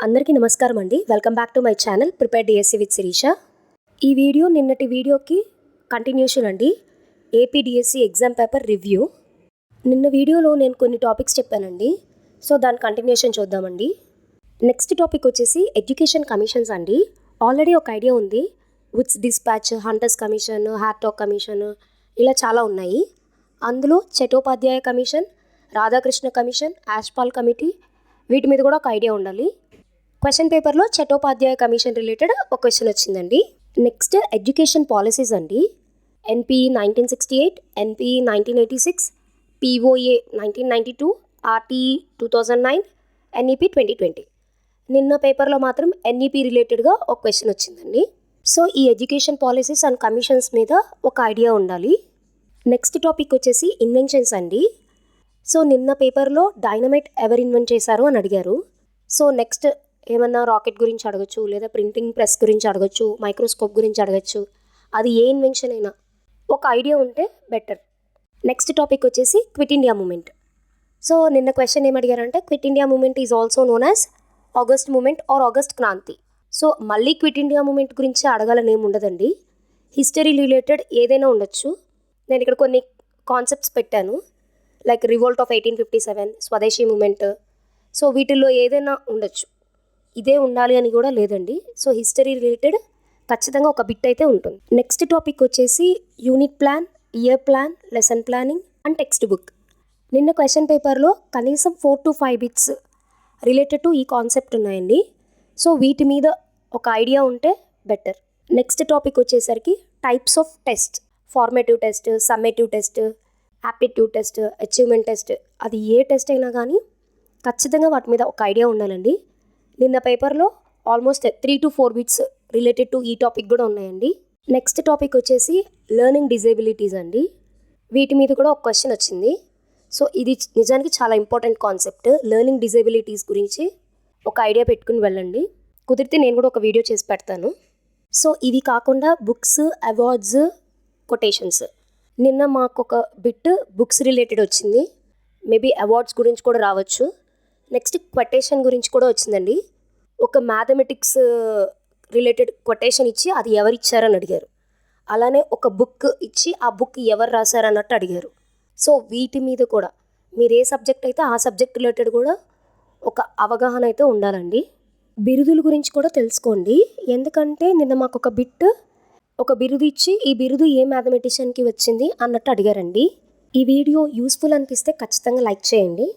అందరికీ నమస్కారం అండి. Welcome back to my channel prepare DSC with Shirisha. ఈ వీడియో నిన్నటి వీడియోకి కంటిన్యూషన్ అండి. AP DSC exam paper review. నిన్న వీడియోలో నేను కొన్ని టాపిక్స్ చెప్పానండి. సో దాని కంటిన్యూషన్ చూద్దామండి. నెక్స్ట్ టాపిక్ వచ్చేసి ఎడ్యుకేషన్ కమిషన్స్ అండి. ఆల్రెడీ ఒక ఐడియా ఉంది. Wood's dispatch, Hunter's commission, Hartog commission, ఇలా చాలా ఉన్నాయి. అందులో Chattopadhyaya commission, Radhakrishna commission, Yashpal committee, వీటి మీద కూడా ఒక ఐడియా ఉండాలి. క్వశ్చన్ పేపర్లో చటోపాధ్యాయ కమిషన్ రిలేటెడ్ ఒక క్వశ్చన్ వచ్చిందండి. నెక్స్ట్ ఎడ్యుకేషన్ పాలసీస్ అండి. NPE 1968, NPE 1986, POA 1992, RTE 2009, NEP 2020. నిన్న పేపర్లో మాత్రం ఎన్ఈపి రిలేటెడ్గా ఒక క్వశ్చన్ వచ్చిందండి. సో ఈ ఎడ్యుకేషన్ పాలసీస్ అండ్ కమిషన్స్ మీద ఒక ఐడియా ఉండాలి. నెక్స్ట్ టాపిక్ వచ్చేసి ఇన్వెన్షన్స్ అండి. సో నిన్న పేపర్లో డైనమైట్ ఎవరు ఇన్వెంట్ చేశారు అని అడిగారు. సో నెక్స్ట్ ఏమన్నా రాకెట్ గురించి అడగచ్చు, లేదా ప్రింటింగ్ ప్రెస్ గురించి అడగచ్చు, మైక్రోస్కోప్ గురించి అడగచ్చు. అది ఏ ఇన్వెన్షన్ అయినా ఒక ఐడియా ఉంటే బెటర్. నెక్స్ట్ టాపిక్ వచ్చేసి క్విట్ ఇండియా మూమెంట్. సో నిన్న క్వశ్చన్ ఏమడిగారంటే quit India movement is also known as August movement or August Kranti. So మళ్ళీ క్విట్ ఇండియా మూమెంట్ గురించి అడగాలని ఏమి ఉండదండి. హిస్టరీ రిలేటెడ్ ఏదైనా ఉండొచ్చు. నేను ఇక్కడ కొన్ని కాన్సెప్ట్స్ పెట్టాను, లైక్ రివోల్ట్ ఆఫ్ 1857, స్వదేశీ మూమెంట్. సో వీటిల్లో ఏదైనా ఉండొచ్చు, ఇదే ఉండాలి అని కూడా లేదండి. సో హిస్టరీ రిలేటెడ్ ఖచ్చితంగా ఒక బిట్ అయితే ఉంటుంది. నెక్స్ట్ టాపిక్ వచ్చేసి unit plan, year plan, lesson planning and text book. నిన్న క్వశ్చన్ పేపర్లో కనీసం 4 to 5 బిట్స్ రిలేటెడ్ టు ఈ కాన్సెప్ట్ ఉన్నాయండి. సో వీటి మీద ఒక ఐడియా ఉంటే బెటర్. నెక్స్ట్ టాపిక్ వచ్చేసరికి types of test, formative test, summative test, aptitude test, achievement test. అది ఏ టెస్ట్ అయినా కానీ ఖచ్చితంగా వాటి మీద ఒక ఐడియా ఉండాలండి. నిన్న పేపర్లో almost 3 to 4 bits related to ఈ టాపిక్ కూడా ఉన్నాయండి. నెక్స్ట్ టాపిక్ వచ్చేసి లెర్నింగ్ డిజేబిలిటీస్ అండి. వీటి మీద కూడా ఒక క్వశ్చన్ వచ్చింది. సో ఇది నిజానికి చాలా ఇంపార్టెంట్ కాన్సెప్ట్. లెర్నింగ్ డిజేబిలిటీస్ గురించి ఒక ఐడియా పెట్టుకుని వెళ్ళండి. కుదిరితే నేను కూడా ఒక వీడియో చేసి పెడతాను. సో ఇవి కాకుండా బుక్స్, అవార్డ్స్, కొటేషన్స్. నిన్న మాకు ఒక బిట్ బుక్స్ రిలేటెడ్ వచ్చింది. మేబీ అవార్డ్స్ గురించి కూడా రావచ్చు. నెక్స్ట్ కొటేషన్ గురించి కూడా వచ్చిందండి. ఒక మ్యాథమెటిక్స్ రిలేటెడ్ కొటేషన్ ఇచ్చి అది ఎవరు ఇచ్చారని అడిగారు. అలానే ఒక బుక్ ఇచ్చి ఆ బుక్ ఎవరు రాశారన్నట్టు అడిగారు. సో వీటి మీద కూడా మీరు ఏ సబ్జెక్ట్ అయితే ఆ సబ్జెక్ట్ రిలేటెడ్ కూడా ఒక అవగాహన అయితే ఉండాలండి. బిరుదుల గురించి కూడా తెలుసుకోండి. ఎందుకంటే నిన్న మాకు ఒక బిట్ ఒక బిరుదు ఇచ్చి ఈ బిరుదు ఏ మ్యాథమెటిషియన్కి వచ్చింది అన్నట్టు అడిగారండి. ఈ వీడియో యూస్ఫుల్ అనిపిస్తే ఖచ్చితంగా లైక్ చేయండి.